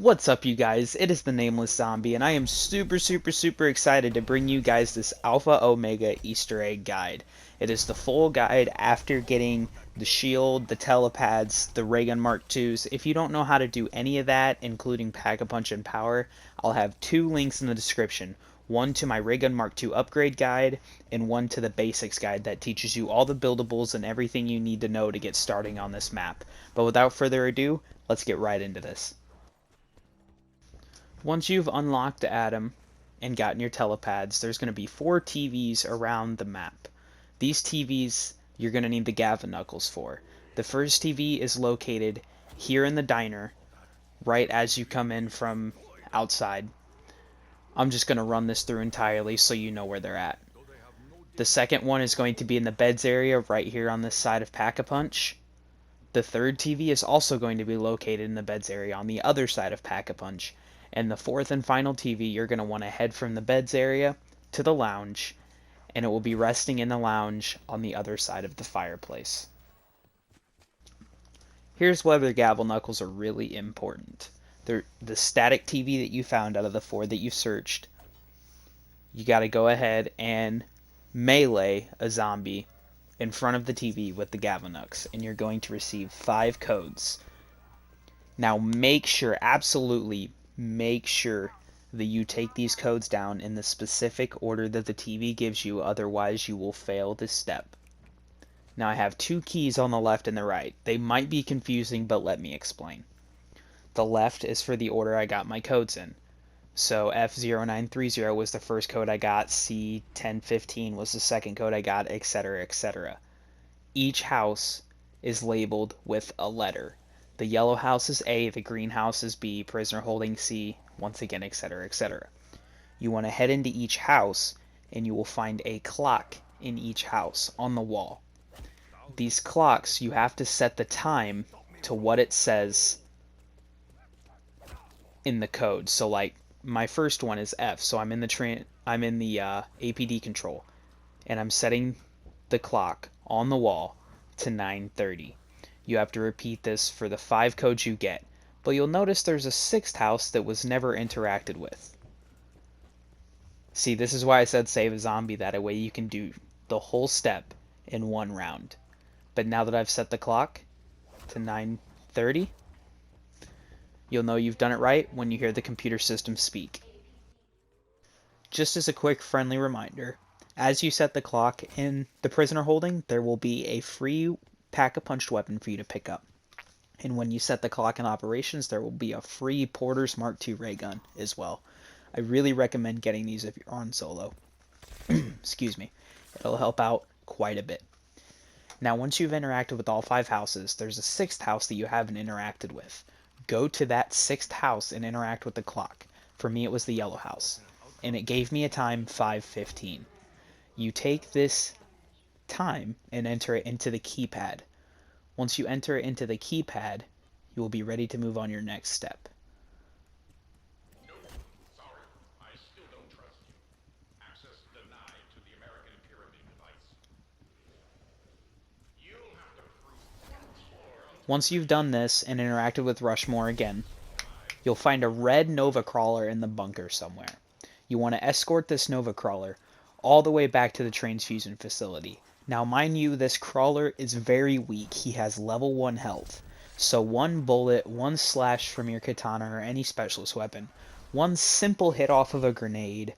What's up, you guys? It is the Nameless Zombie, and I am super excited to bring you guys this Alpha Omega Easter egg guide. It is the full guide after getting the shield, the telepads, the ray gun Mark IIs. If you don't know how to do any of that, including Pack-a-Punch and Power, I'll have two links in the description. One to my ray gun Mark II upgrade guide, and one to the basics guide that teaches you all the buildables and everything you need to know to get starting on this map. But without further ado, let's get right into this. Once you've unlocked Adam and gotten your telepads, there's going to be 4 TVs around the map. These TVs you're going to need the Gavin Knuckles for. The first TV is located here in the diner, right as you come in from outside. I'm just going to run this through entirely so you know where they're at. The second one is going to be in the beds area right here on this side of Pack-a-Punch. The third TV is also going to be located in the beds area on the other side of Pack-a-Punch. And the fourth and final TV, you're going to want to head from the beds area to the lounge, and it will be resting in the lounge on the other side of the fireplace. Here's why the Gavel Knuckles are really important. They're the static TV that you found out of the 4 that you searched. You got to go ahead and melee a zombie in front of the TV with the Gavel Knucks, and you're going to receive 5 codes. Now make sure, absolutely make sure that you take these codes down in the specific order that the TV gives you, otherwise you will fail this step. Now I have 2 keys on the left and the right. They might be confusing, but let me explain. The left is for the order I got my codes in. So F0930 was the first code I got, C1015 was the second code I got, etc, etc. Each house is labeled with a letter. The yellow house is A, the green house is B, prisoner holding C, once again, etc, etc. You want to head into each house, and you will find a clock in each house on the wall. These clocks, you have to set the time to what it says in the code. So like, my first one is F, so I'm in the APD control, and I'm setting the clock on the wall to 9:30. You have to repeat this for the 5 codes you get, but you'll notice there's a 6th house that was never interacted with. See, this is why I said save a zombie, that way you can do the whole step in one round. But now that I've set the clock to 9:30, you'll know you've done it right when you hear the computer system speak. Just as a quick friendly reminder, as you set the clock in the prisoner holding, there will be a free Pack-a-Punched weapon for you to pick up. And when you set the clock in operations, there will be a free Porter's Mark II ray gun as well. I really recommend getting these if you're on solo. Excuse me. It'll help out quite a bit. Now, once you've interacted with all 5 houses, there's a 6th house that you haven't interacted with. Go to that 6th house and interact with the clock. For me, it was the yellow house, and it gave me a time 5:15. You take this time and enter it into the keypad. Once you enter it into the keypad, you will be ready to move on your next step. No, sorry. I still don't trust you. Access denied to the American pyramid device. You'll have to prove. Once you've done this and interacted with Rushmore again, you'll find a red Nova Crawler in the bunker somewhere. You want to escort this Nova Crawler all the way back to the transfusion facility. Now, mind you, this crawler is very weak. He has level 1 health. So 1 bullet, 1 slash from your katana or any specialist weapon, 1 simple hit off of a grenade,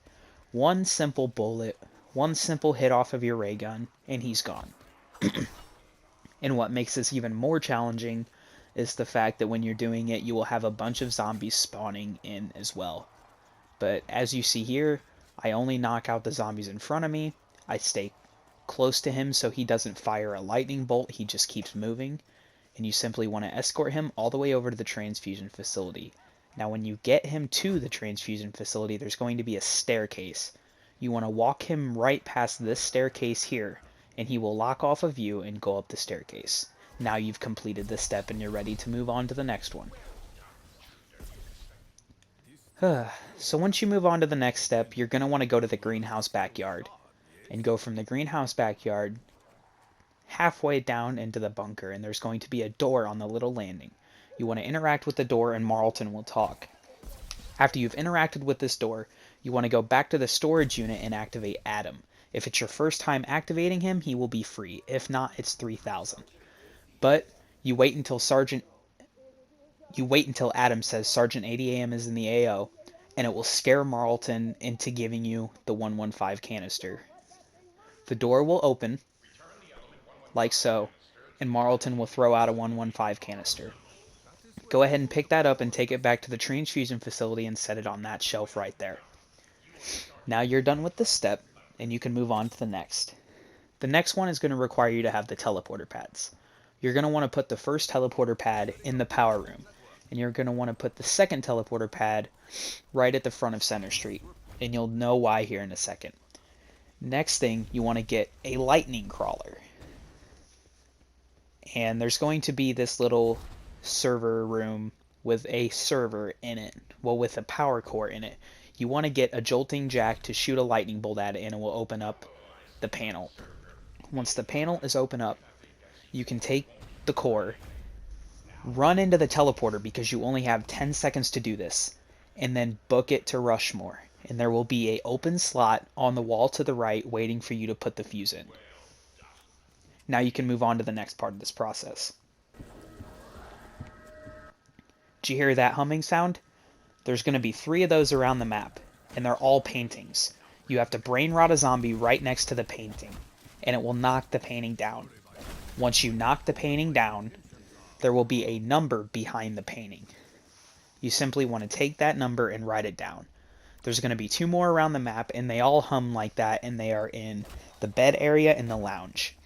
1 simple bullet, 1 simple hit off of your ray gun, and he's gone. And what makes this even more challenging is the fact that when you're doing it, you will have a bunch of zombies spawning in as well. But as you see here, I only knock out the zombies in front of me. I stay close to him so he doesn't fire a lightning bolt, he just keeps moving, and you simply want to escort him all the way over to the transfusion facility. Now when you get him to the transfusion facility, there's going to be a staircase. You want to walk him right past this staircase here, and he will lock off of you and go up the staircase. Now you've completed this step and you're ready to move on to the next one. So once you move on to the next step, you're going to want to go to the greenhouse backyard, and go from the greenhouse backyard halfway down into the bunker, and there's going to be a door on the little landing. You want to interact with the door, and Marlton will talk. After you've interacted with this door, you want to go back to the storage unit and activate Adam. If it's your first time activating him, he will be free. If not, it's 3,000. But you wait until Adam says Sergeant 80 AM is in the AO, and it will scare Marlton into giving you the 115 canister. The door will open, like so, and Marlton will throw out a 115 canister. Go ahead and pick that up and take it back to the transfusion facility and set it on that shelf right there. Now you're done with this step, and you can move on to the next. The next one is going to require you to have the teleporter pads. You're going to want to put the first teleporter pad in the power room, and you're going to want to put the second teleporter pad right at the front of Center Street, and you'll know why here in a second. Next thing, you want to get a lightning crawler. And there's going to be this little server room with a server in it, well, with a power core in it. You want to get a jolting jack to shoot a lightning bolt at it, and it will open up the panel. Once the panel is open up, you can take the core, run into the teleporter because you only have 10 seconds to do this, and then book it to Rushmore. And there will be an open slot on the wall to the right waiting for you to put the fuse in. Now you can move on to the next part of this process. Did you hear that humming sound? There's going to be 3 of those around the map, and they're all paintings. You have to brain rot a zombie right next to the painting, and it will knock the painting down. Once you knock the painting down, there will be a number behind the painting. You simply want to take that number and write it down. There's going to be 2 more around the map, and they all hum like that, and they are in the bed area and the lounge.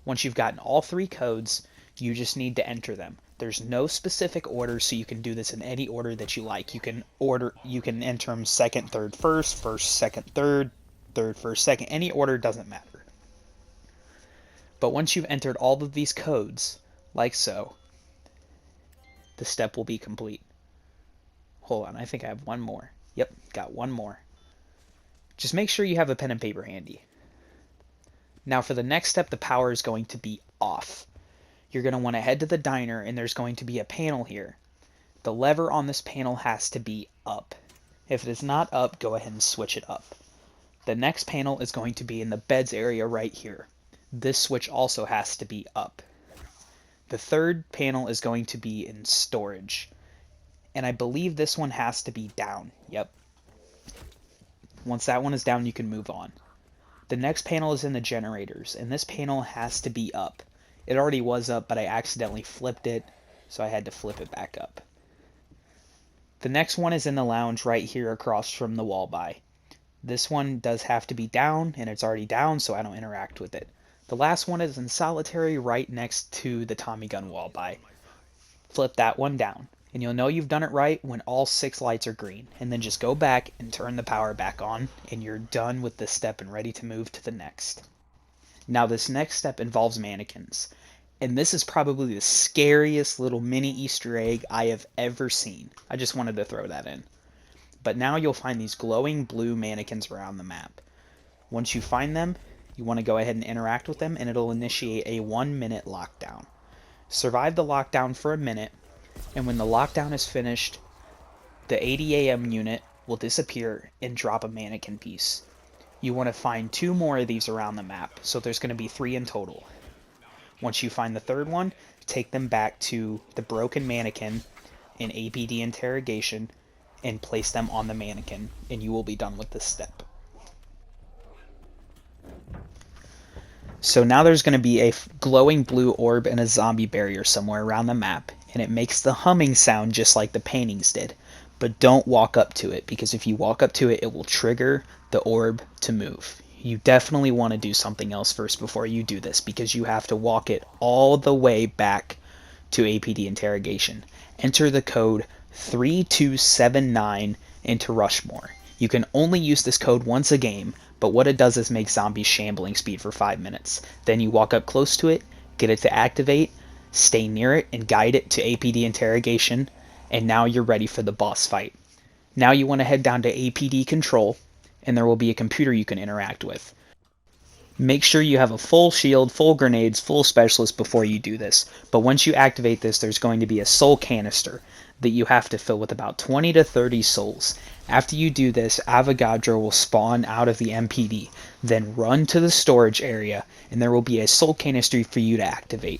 Once you've gotten all 3 codes, you just need to enter them. There's no specific order, so you can do this in any order that you like. You can enter them second, third, first, second, third, first, second. Any order doesn't matter. But once you've entered all of these codes, like so, the step will be complete. Hold on, I think I have one more. Yep, got one more. Just make sure you have a pen and paper handy. Now for the next step, the power is going to be off. You're going to want to head to the diner, and there's going to be a panel here. The lever on this panel has to be up. If it is not up, go ahead and switch it up. The next panel is going to be in the beds area right here. This switch also has to be up. The third panel is going to be in storage. And I believe this one has to be down. Yep. Once that one is down, you can move on. The next panel is in the generators, and this panel has to be up. It already was up, but I accidentally flipped it, so I had to flip it back up. The next one is in the lounge right here across from the wall by. This one does have to be down, and it's already down, so I don't interact with it. The last one is in solitary right next to the Tommy gun wall by. Flip that one down, and you'll know you've done it right when all 6 lights are green, and then just go back and turn the power back on, and you're done with this step and ready to move to the next. Now this next step involves mannequins, and this is probably the scariest little mini Easter egg I have ever seen. I just wanted to throw that in. But now you'll find these glowing blue mannequins around the map. Once you find them, you want to go ahead and interact with them, and it'll initiate a 1-minute lockdown. Survive the lockdown for a minute, and when the lockdown is finished, the 80 AM unit will disappear and drop a mannequin piece. You want to find 2 more of these around the map, so there's going to be 3 in total. Once you find the third one, take them back to the broken mannequin in APD interrogation and place them on the mannequin, and you will be done with this step. So now there's going to be a glowing blue orb and a zombie barrier somewhere around the map, and it makes the humming sound just like the paintings did. But don't walk up to it, because if you walk up to it, it will trigger the orb to move. You definitely want to do something else first before you do this, because you have to walk it all the way back to APD interrogation. Enter the code 3279 into Rushmore. You can only use this code once a game, but what it does is make zombies shambling speed for 5 minutes. Then you walk up close to it, get it to activate, stay near it, and guide it to APD interrogation, and now you're ready for the boss fight. Now you want to head down to APD control, and there will be a computer you can interact with. Make sure you have a full shield, full grenades, full specialist before you do this. But once you activate this, there's going to be a soul canister that you have to fill with about 20 to 30 souls. After you do this, Avogadro will spawn out of the MPD. Then run to the storage area, and there will be a soul canister for you to activate.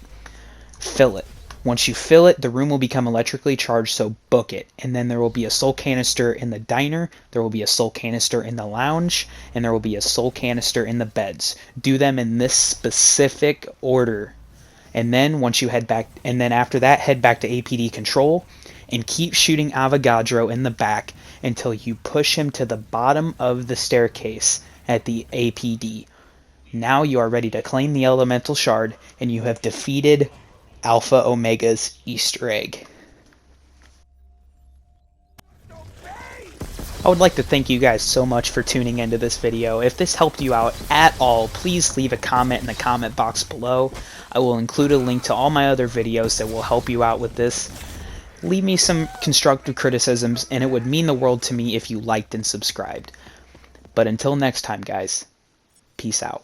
Fill it. Once you fill it, the room will become electrically charged, so book it. And then there will be a soul canister in the diner, there will be a soul canister in the lounge, and there will be a soul canister in the beds. Do them in this specific order. And then once you head back, and then after that, head back to APD control and keep shooting Avogadro in the back until you push him to the bottom of the staircase at the APD. Now you are ready to claim the elemental shard, and you have defeated Alpha Omega's Easter egg. I would like to thank you guys so much for tuning into this video. If this helped you out at all, please leave a comment in the comment box below. I will include a link to all my other videos that will help you out with this. Leave me some constructive criticisms, and it would mean the world to me if you liked and subscribed. But until next time, guys, peace out.